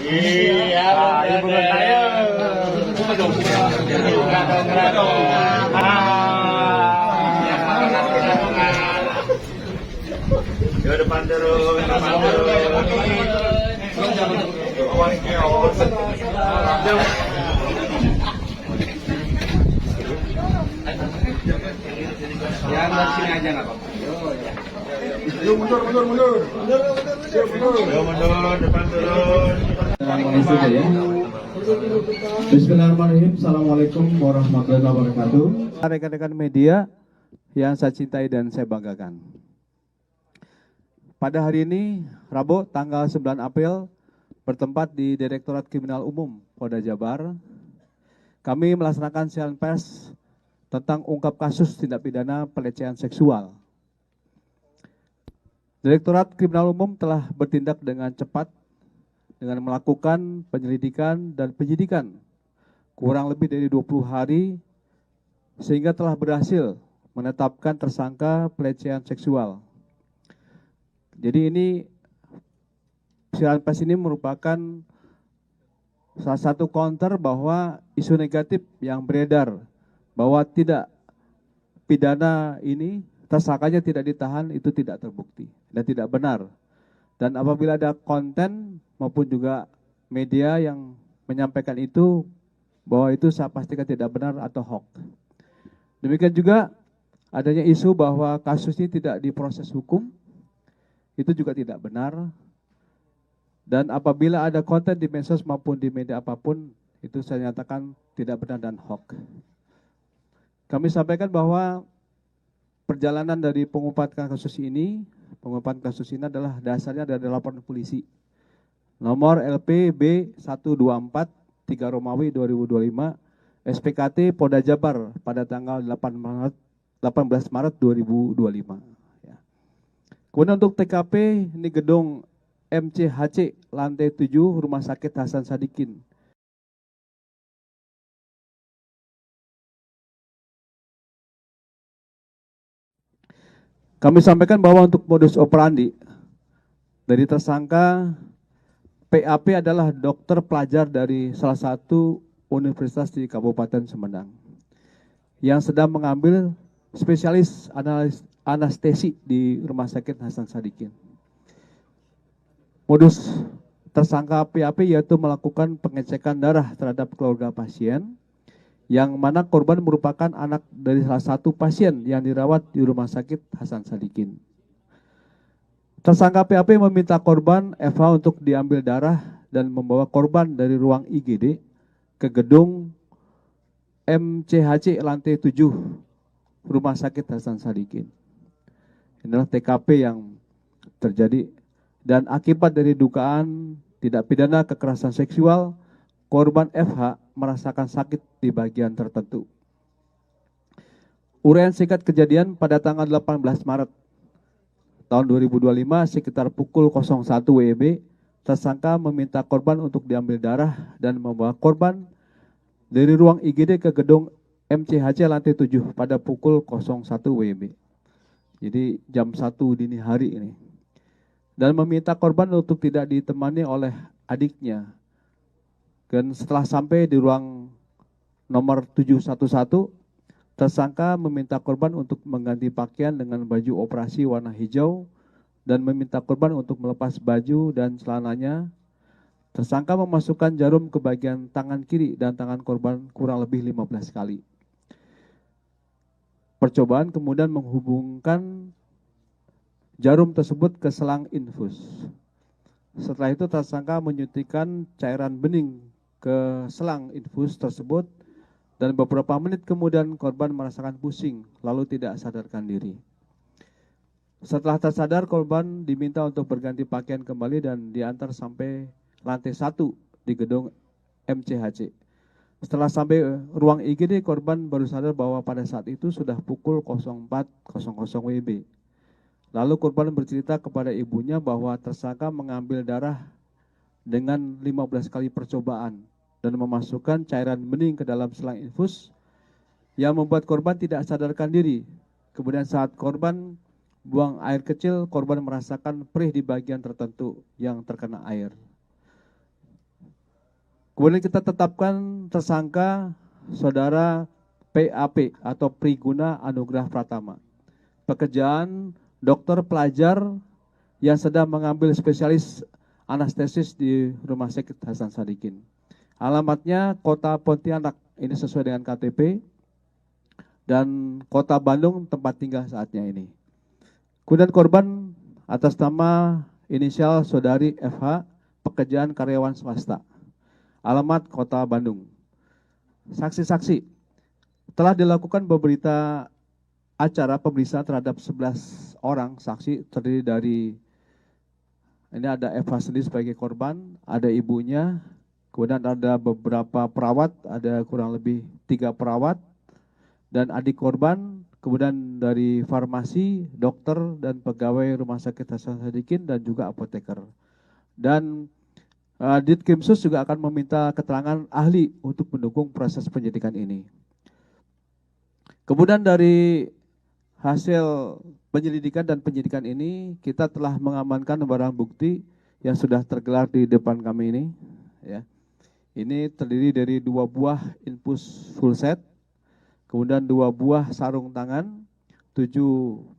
Iya, ibu saya. Buka dong. Buka dong. Ya depan terus, depan terus. Yang dari sini aja nggak apa-apa. Yuk mundur. Yo mundur, depan terus. Bismillahirrahmanirrahim. Assalamualaikum warahmatullahi wabarakatuh. Rekan-rekan media yang saya cintai dan saya banggakan. Pada hari ini, Rabu tanggal 9 April, bertempat di Direktorat Kriminal Umum Polda Jabar, kami melaksanakan siaran pers tentang ungkap kasus tindak pidana pelecehan seksual. Direktorat Kriminal Umum telah bertindak dengan cepat dengan melakukan penyelidikan dan penyidikan kurang lebih dari 20 hari sehingga telah berhasil menetapkan tersangka pelecehan seksual. Jadi ini siaran pers ini merupakan salah satu counter bahwa isu negatif yang beredar bahwa tidak pidana ini tersangkanya tidak ditahan itu tidak terbukti dan tidak benar. Dan apabila ada konten maupun juga media yang menyampaikan itu bahwa itu saya pastikan tidak benar atau hoax. Demikian juga adanya isu bahwa kasus ini tidak diproses hukum, itu juga tidak benar. Dan apabila ada konten di medsos maupun di media apapun, itu saya nyatakan tidak benar dan hoax. Kami sampaikan bahwa perjalanan dari pengungkapan kasus ini adalah dasarnya dari laporan polisi nomor LPB 124 3 Romawi 2025 SPKT Polda Jabar pada tanggal 18 Maret 2025. Ya. Kemudian untuk TKP ini gedung MCHC lantai 7 Rumah Sakit Hasan Sadikin. Kami sampaikan bahwa untuk modus operandi dari tersangka PAP adalah dokter pelajar dari salah satu universitas di Kabupaten Sumedang yang sedang mengambil spesialis anestesi di Rumah Sakit Hasan Sadikin. Modus tersangka PAP yaitu melakukan pengecekan darah terhadap keluarga pasien yang mana korban merupakan anak dari salah satu pasien yang dirawat di Rumah Sakit Hasan Sadikin. Tersangka PAP meminta korban FH untuk diambil darah dan membawa korban dari ruang IGD ke gedung MCHC lantai 7 Rumah Sakit Hasan Sadikin. Inilah TKP yang terjadi dan akibat dari dugaan tidak pidana kekerasan seksual, korban FH merasakan sakit di bagian tertentu. Uraian singkat kejadian pada tanggal 18 Maret tahun 2025 sekitar pukul 01 WIB, tersangka meminta korban untuk diambil darah dan membawa korban dari ruang IGD ke gedung MCHC lantai 7 pada pukul 01 WIB. Jadi jam 1 dini hari ini. Dan meminta korban untuk tidak ditemani oleh adiknya. Dan setelah sampai di ruang nomor 711, tersangka meminta korban untuk mengganti pakaian dengan baju operasi warna hijau dan meminta korban untuk melepas baju dan celananya. Tersangka memasukkan jarum ke bagian tangan kiri dan tangan korban kurang lebih 15 kali. Percobaan kemudian menghubungkan jarum tersebut ke selang infus. Setelah itu tersangka menyuntikkan cairan bening ke selang infus tersebut dan beberapa menit kemudian korban merasakan pusing lalu tidak sadarkan diri. Setelah tersadar, korban diminta untuk berganti pakaian kembali dan diantar sampai lantai 1 di gedung MCHC. Setelah sampai ruang IGD, korban baru sadar bahwa pada saat itu sudah pukul 04.00 WIB. Lalu korban bercerita kepada ibunya bahwa tersangka mengambil darah dengan 15 kali percobaan dan memasukkan cairan bening ke dalam selang infus yang membuat korban tidak sadarkan diri. Kemudian saat korban buang air kecil, korban merasakan perih di bagian tertentu yang terkena air. Kemudian kita tetapkan tersangka saudara PAP atau Priguna Anugrah Pratama. Pekerjaan dokter pelajar yang sedang mengambil spesialis anestesis di Rumah Sakit Hasan Sadikin. Alamatnya Kota Pontianak, ini sesuai dengan KTP, dan Kota Bandung tempat tinggal saatnya ini. Kemudian korban atas nama inisial saudari FH, pekerjaan karyawan swasta. Alamat Kota Bandung. Saksi-saksi, telah dilakukan beberapa acara pemeriksaan terhadap 11 orang saksi, terdiri dari, ini ada Eva sendiri sebagai korban, ada ibunya, kemudian ada beberapa perawat, ada kurang lebih 3 perawat, dan adik korban, kemudian dari farmasi, dokter, dan pegawai Rumah Sakit Hasan Sadikin, dan juga apoteker. Dan Ditkrimsus juga akan meminta keterangan ahli untuk mendukung proses penyidikan ini. Kemudian dari hasil penyelidikan dan penyidikan ini, kita telah mengamankan barang bukti yang sudah tergelar di depan kami ini. Ya. Ini terdiri dari 2 buah infus full set, kemudian 2 buah sarung tangan, 7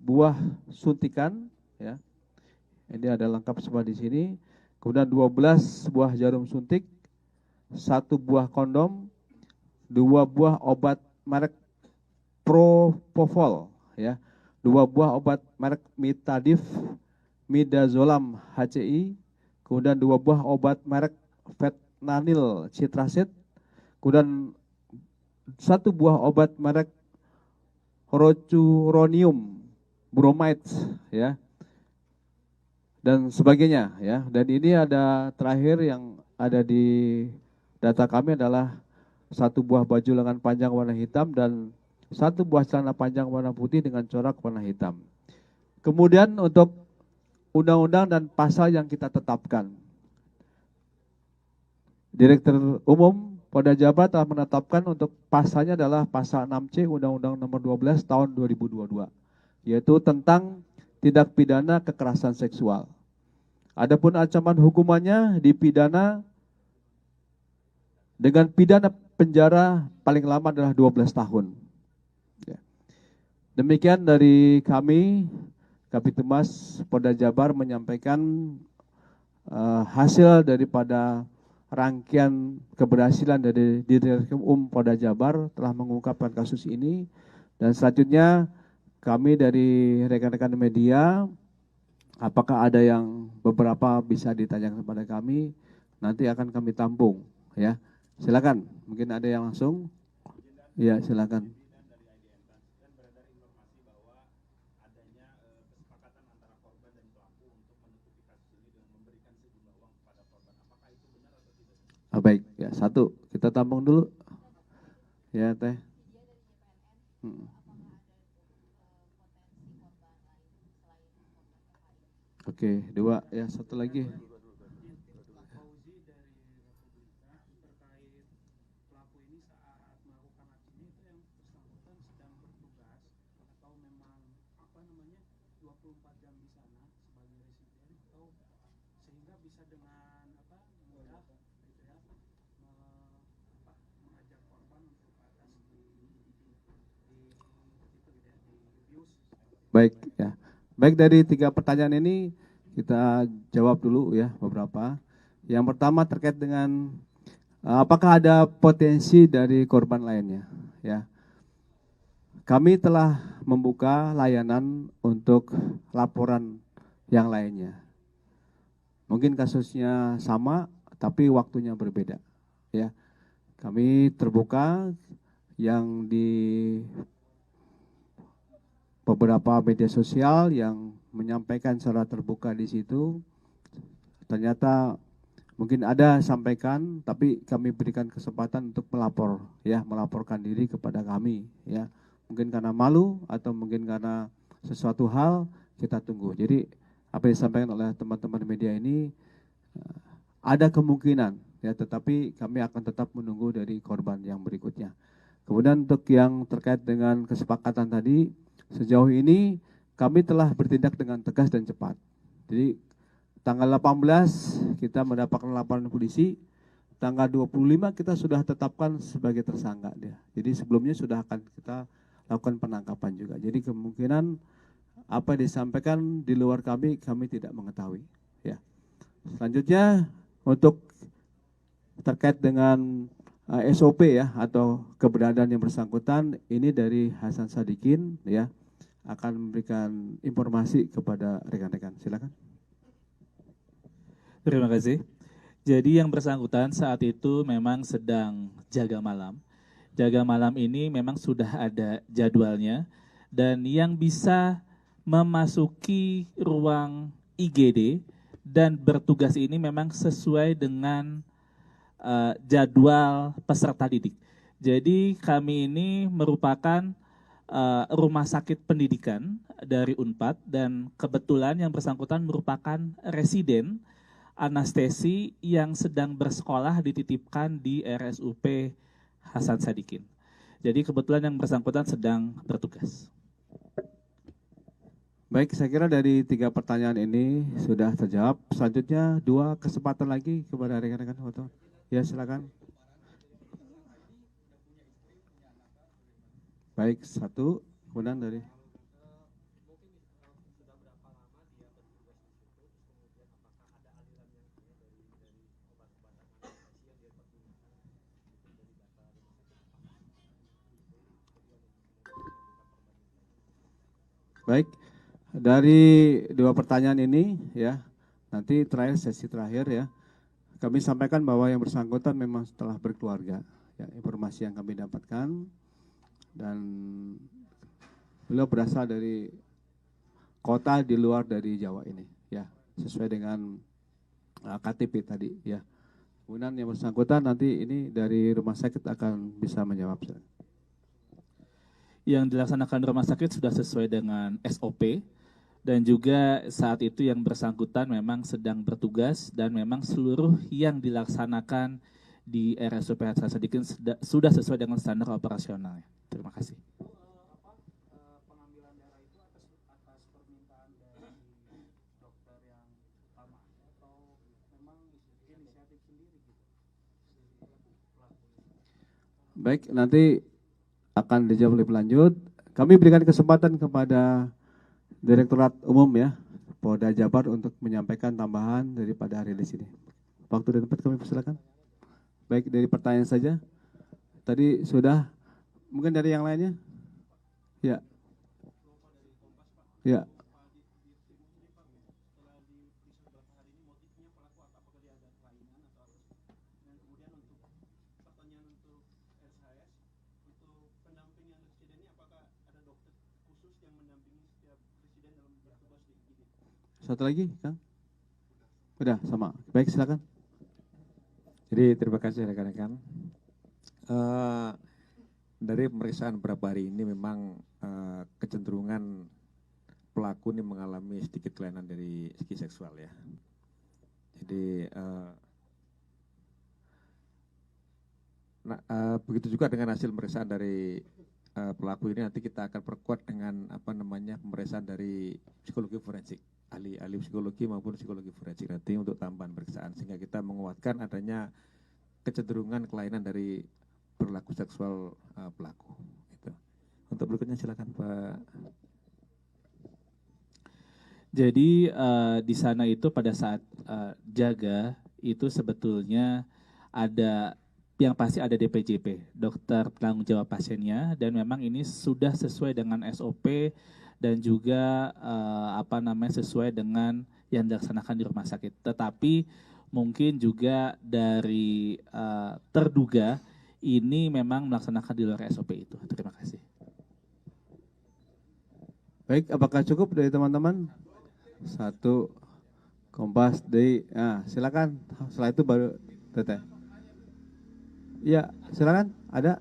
buah suntikan, ya. Ini ada lengkap semua di sini. Kemudian 12 buah jarum suntik, 1 buah kondom, 2 buah obat merek Propofol, ya. 2 buah obat merek Mitadif, Midazolam HCI, kemudian 2 buah obat merek Fentanyl Citracid, kemudian 1 buah obat merek Rocuronium Bromide, ya, dan sebagainya, ya. Dan ini ada terakhir yang ada di data kami adalah 1 buah baju lengan panjang warna hitam dan 1 buah celana panjang warna putih dengan corak warna hitam. Kemudian untuk undang-undang dan pasal yang kita tetapkan, Direktur Umum Polda Jabar telah menetapkan untuk pasalnya adalah pasal 6C Undang-Undang Nomor 12 Tahun 2022, yaitu tentang tindak pidana kekerasan seksual. Adapun ancaman hukumannya dipidana dengan pidana penjara paling lama adalah 12 tahun. Ya. Demikian dari kami, Kapitumas Polda Jabar menyampaikan hasil daripada rangkaian keberhasilan dari Direktur Umum Polda Jabar telah mengungkapkan kasus ini, dan selanjutnya kami dari rekan-rekan media, apakah ada yang beberapa bisa ditanyakan kepada kami, nanti akan kami tampung, ya. Silakan, mungkin ada yang langsung, ya silakan. Baik, ya 1 kita tampung dulu, ya Teh. Oke, 2, ya 1 lagi. Baik, ya. Baik, dari 3 pertanyaan ini kita jawab dulu ya beberapa. Yang pertama terkait dengan apakah ada potensi dari korban lainnya, ya. Kami telah membuka layanan untuk laporan yang lainnya. Mungkin kasusnya sama tapi waktunya berbeda, ya. Kami terbuka yang di beberapa media sosial yang menyampaikan secara terbuka di situ, ternyata mungkin ada sampaikan, tapi kami berikan kesempatan untuk melapor, ya, melaporkan diri kepada kami, ya. Mungkin karena malu atau mungkin karena sesuatu hal, kita tunggu. Jadi apa yang disampaikan oleh teman-teman media ini ada kemungkinan, ya, tetapi kami akan tetap menunggu dari korban yang berikutnya. Kemudian untuk yang terkait dengan kesepakatan tadi, sejauh ini kami telah bertindak dengan tegas dan cepat. Jadi tanggal 18 kita mendapatkan laporan polisi, tanggal 25 kita sudah tetapkan sebagai tersangka dia. Jadi sebelumnya sudah akan kita lakukan penangkapan juga. Jadi kemungkinan apa yang disampaikan di luar kami tidak mengetahui. Ya. Selanjutnya untuk terkait dengan SOP ya atau keberadaan yang bersangkutan, ini dari Hasan Sadikin ya akan memberikan informasi kepada rekan-rekan. Silakan. Terima kasih. Jadi yang bersangkutan saat itu memang sedang jaga malam. Jaga malam ini memang sudah ada jadwalnya dan yang bisa memasuki ruang IGD dan bertugas ini memang sesuai dengan jadwal peserta didik. Jadi kami ini merupakan rumah sakit pendidikan dari Unpad dan kebetulan yang bersangkutan merupakan residen anestesi yang sedang bersekolah dititipkan di RSUP Hasan Sadikin. Jadi kebetulan yang bersangkutan sedang bertugas. Baik, saya kira dari 3 pertanyaan ini sudah terjawab. Selanjutnya 2 kesempatan lagi kepada rekan-rekan foto. Ya, silakan. Baik, 1, kemudian dari baik, dari 2 pertanyaan ini ya, nanti terakhir sesi terakhir ya, kami sampaikan bahwa yang bersangkutan memang telah berkeluarga. Ya, informasi yang kami dapatkan dan beliau berasal dari kota di luar dari Jawa ini, ya, sesuai dengan KTP tadi, ya. Kemudian yang bersangkutan nanti ini dari rumah sakit akan bisa menjawab. Yang dilaksanakan di rumah sakit sudah sesuai dengan SOP dan juga saat itu yang bersangkutan memang sedang bertugas dan memang seluruh yang dilaksanakan di RSUP Hasan Sadikin sudah sesuai dengan standar operasional. Terima kasih. Pengambilan darah itu atas permintaan dari dokter yang utama atau memang inisiatif sendiri gitu? Baik, nanti akan dijawab lebih lanjut. Kami berikan kesempatan kepada Direktorat Umum ya, Polda Jabar untuk menyampaikan tambahan daripada rilis ini. Waktu dan tempat kami persilakan. Baik, dari pertanyaan saja. Tadi sudah, mungkin dari yang lainnya? Ya. Ya. Satu lagi, Kang? Udah, sama. Baik, silakan. Jadi terima kasih rekan-rekan. Dari pemeriksaan beberapa hari ini memang kecenderungan pelaku ini mengalami sedikit kelainan dari segi seksual ya. Jadi begitu juga dengan hasil pemeriksaan dari pelaku ini nanti kita akan perkuat dengan pemeriksaan dari psikologi forensik, ahli psikologi maupun psikologi forensik nanti untuk tambahan pemeriksaan sehingga kita menguatkan adanya kecenderungan kelainan dari perilaku seksual pelaku. Gitu. Untuk berikutnya silakan Pak. Jadi di sana itu pada saat jaga itu sebetulnya ada yang pasti ada DPJP, dokter penanggung jawab pasiennya, dan memang ini sudah sesuai dengan SOP dan juga sesuai dengan yang dilaksanakan di rumah sakit. Tetapi mungkin juga dari terduga ini memang melaksanakan di luar SOP itu. Terima kasih. Baik, apakah cukup dari teman-teman? 1, Kompas, dari, silakan. Setelah itu baru Teteh. Ya, silakan. Ada?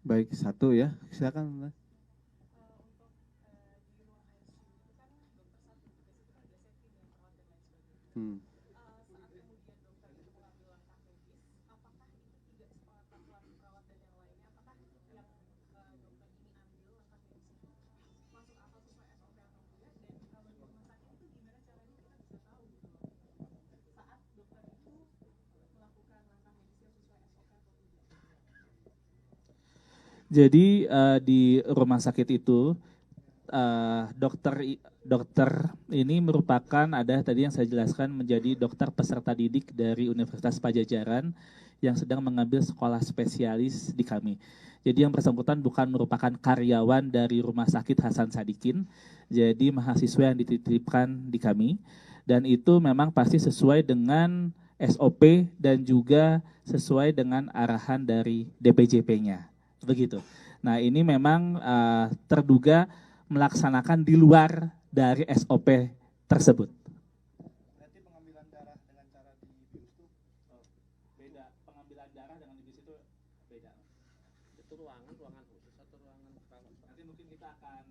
Baik, 1 ya. Silakan. Jadi di rumah sakit itu dokter ini merupakan ada tadi yang saya jelaskan menjadi dokter peserta didik dari Universitas Pajajaran yang sedang mengambil sekolah spesialis di kami. Jadi yang bersangkutan bukan merupakan karyawan dari Rumah Sakit Hasan Sadikin, jadi mahasiswa yang dititipkan di kami dan itu memang pasti sesuai dengan SOP dan juga sesuai dengan arahan dari DPJP-nya. Begitu. Nah, ini memang terduga melaksanakan di luar dari SOP tersebut. Berarti pengambilan darah dengan cara dibius itu Beda. Pengambilan darah dengan dibius itu beda. Itu ruangan khusus atau ruangan perawat? Nanti mungkin kita akan